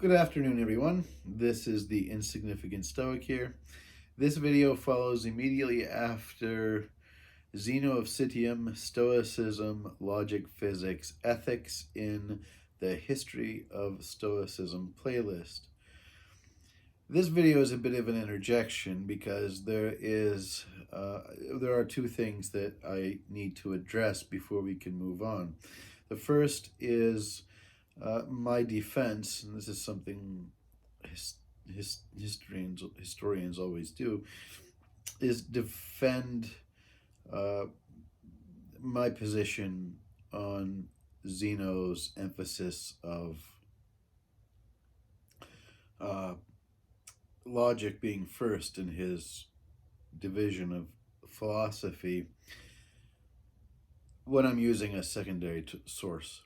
Good afternoon, everyone. This is the Insignificant Stoic here. This video follows immediately after Zeno of Citium, Stoicism, Logic, Physics, Ethics in the History of Stoicism playlist. This video is a bit of an interjection because there are two things that I need to address before we can move on. The first is my defense, and this is something historians always do, is defend my position on Zeno's emphasis of logic being first in his division of philosophy when I'm using a secondary source.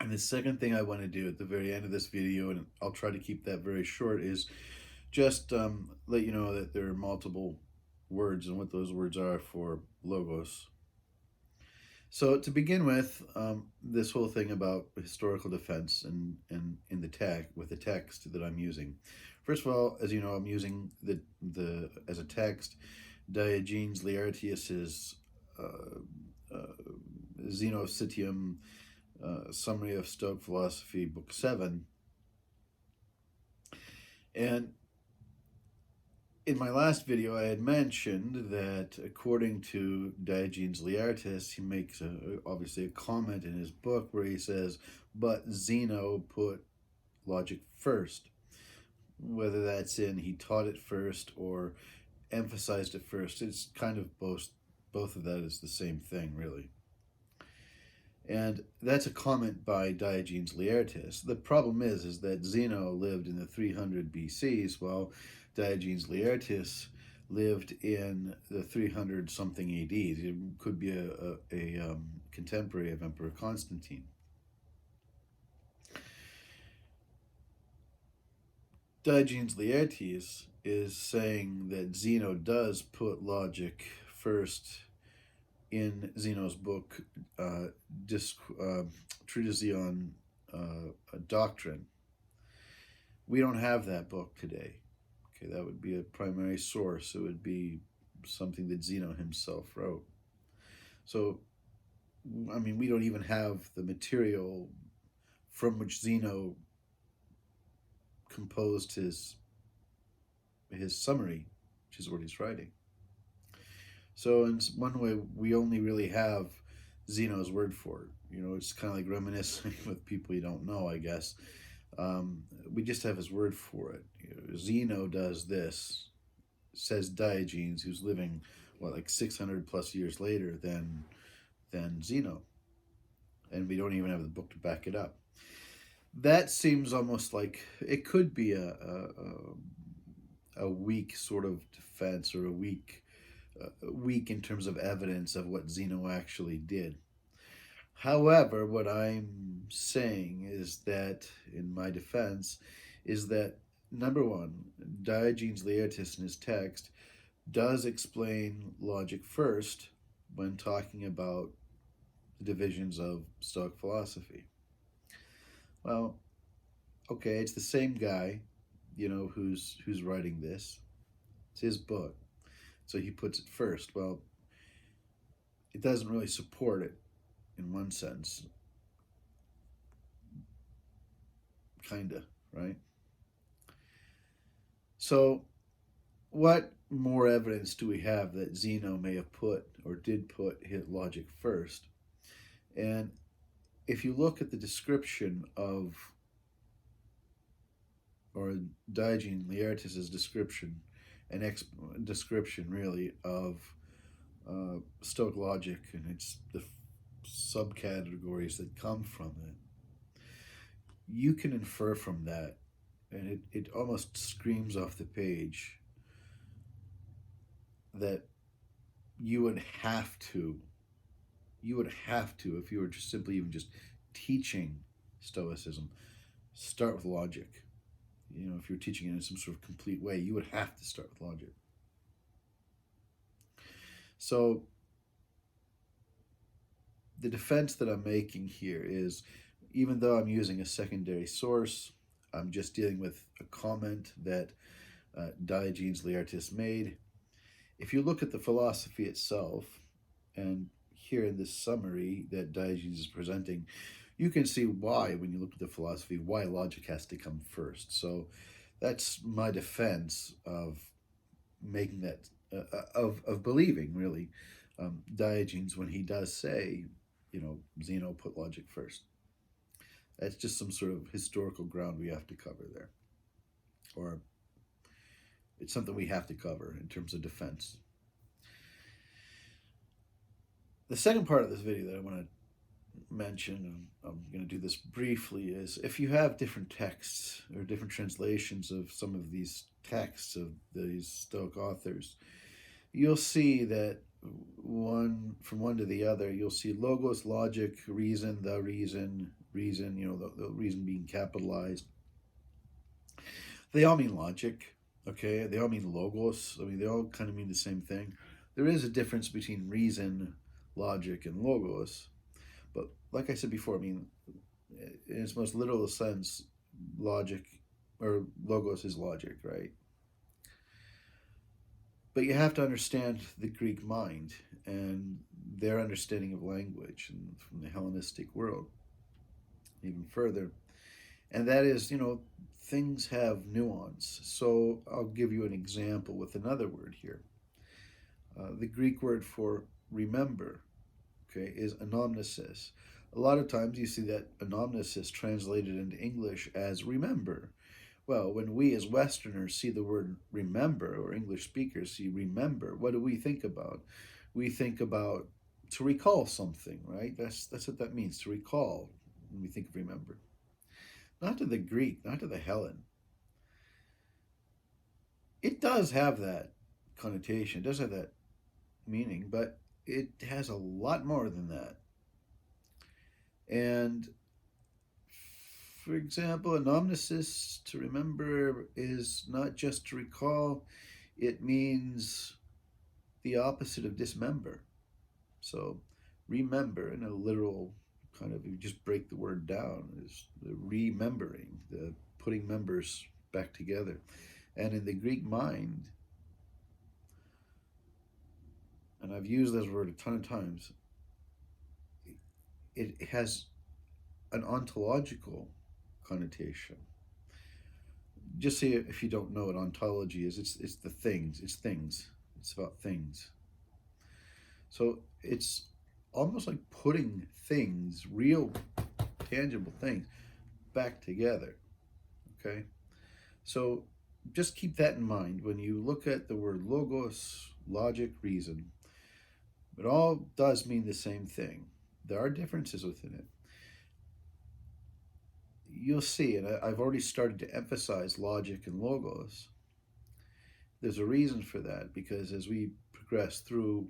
And the second thing I want to do at the very end of this video, and I'll try to keep that very short, is just let you know that there are multiple words and what those words are for logos. So to begin with, this whole thing about historical defense and in the text that I'm using. First of all, as you know, I'm using the as a text Diogenes Laertius's Zeno of Citium, Summary of Stoic Philosophy, Book 7. And in my last video, I had mentioned that according to Diogenes Laertius, he makes obviously a comment in his book where he says, but Zeno put logic first. Whether that's in he taught it first or emphasized it first, it's kind of both of that is the same thing, really. And that's a comment by Diogenes Laertius. The problem is that Zeno lived in the 300 BCs, while Diogenes Laertius lived in the 300 something AD. It could be a contemporary of Emperor Constantine. Diogenes Laertius is saying that Zeno does put logic first in Zeno's book, Treatise on Doctrine. We don't have that book today. Okay, that would be a primary source. It would be something that Zeno himself wrote. So, I mean, we don't even have the material from which Zeno composed his summary, which is what he's writing. So in one way, we only really have Zeno's word for it. You know, it's kind of like reminiscing with people you don't know, I guess. We just have his word for it. You know, Zeno does this, says Diogenes, who's living, like 600 plus years later than Zeno. And we don't even have the book to back it up. That seems almost like it could be a weak sort of defense, or a weak in terms of evidence of what Zeno actually did. However, what I'm saying is that, in my defense, is that, number one, Diogenes Laertius in his text does explain logic first when talking about the divisions of Stoic philosophy. Well, okay, it's the same guy, you know, who's writing this. It's his book. So he puts it first. Well, it doesn't really support it in one sense. Kinda, right? So what more evidence do we have that Zeno may have put or did put his logic first? And if you look at the description of, or Diogenes Laertius's description, description really of Stoic logic and its the subcategories that come from it, you can infer from that, and it almost screams off the page, that you would have to, if you were just simply even just teaching Stoicism, start with logic. You know, if you're teaching it in some sort of complete way, you would have to start with logic. So the defense that I'm making here is Even though I'm using a secondary source, I'm just dealing with a comment that Diogenes Laertius made. If you look at the philosophy itself, and here in this summary that Diogenes is presenting, you can see why, when you look at the philosophy, why logic has to come first. So that's my defense of making that, of believing, really, Diogenes when he does say, Zeno put logic first. That's just some sort of historical ground we have to cover there. Or it's something we have to cover in terms of defense. The second part of this video that I want to mention, and I'm going to do this briefly, is if you have different texts or different translations of some of these texts of these Stoic authors, you'll see that from one to the other, you'll see logos, logic, reason, the reason, the reason being capitalized. They all mean logic, okay? They all mean logos. I mean, they all kind of mean the same thing. There is a difference between reason, logic, and logos. But like I said before, I mean, in its most literal sense, logic or logos is logic, right? But you have to understand the Greek mind and their understanding of language and from the Hellenistic world even further. And that is, things have nuance. So I'll give you an example with another word here. The Greek word for remember, okay, is anamnisis. A lot of times you see that anamnisis translated into English as remember. Well, when we as Westerners see the word remember, or English speakers see remember, what do we think about? We think about to recall something, right? That's what that means, to recall, when we think of remember. Not to the Greek, not to the Hellen. It does have that connotation, it does have that meaning, but it has a lot more than that. And for example, anamnesis, to remember, is not just to recall, it means the opposite of dismember. So remember, in a literal kind of, you just break the word down, is the remembering, the putting members back together. And in the Greek mind, and I've used this word a ton of times, it has an ontological connotation. Just say, if you don't know what ontology is, it's the things, it's things, it's about things. So it's almost like putting things, real, tangible things, back together, okay? So just keep that in mind when you look at the word logos, logic, reason. It all does mean the same thing. There are differences within it. You'll see, and I've already started to emphasize logic and logos. There's a reason for that, because as we progress through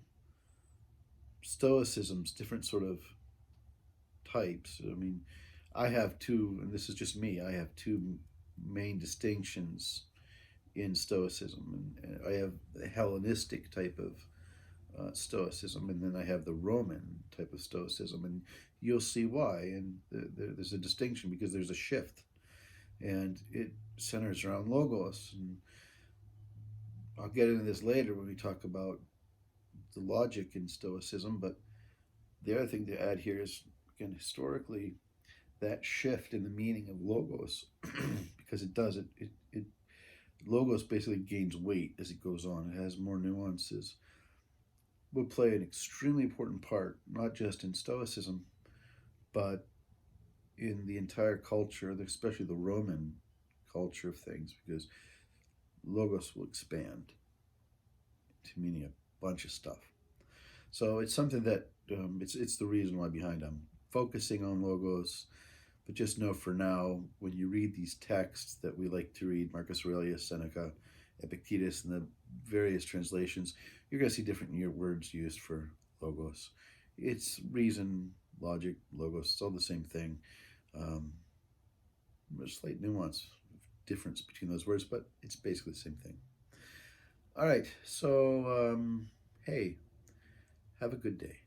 Stoicism's different sort of types, I mean, I have two, and this is just me, I have two main distinctions in Stoicism. And I have the Hellenistic type of Stoicism, and then I have the Roman type of Stoicism, and you'll see why. And there's a distinction because there's a shift, and it centers around logos. And I'll get into this later when we talk about the logic in Stoicism. But the other thing to add here is, again, historically, that shift in the meaning of logos, because it does it logos basically gains weight as it goes on. It has more nuances. Will play an extremely important part, not just in Stoicism, but in the entire culture, especially the Roman culture of things, because logos will expand to meaning a bunch of stuff. So it's something that it's the reason why behind I'm focusing on logos. But just know for now, when you read these texts that we like to read, Marcus Aurelius, Seneca, Epictetus, and the various translations, you're going to see different words used for logos. It's reason, logic, logos, it's all the same thing. There's a slight nuance, difference between those words, but it's basically the same thing. All right, so hey, have a good day.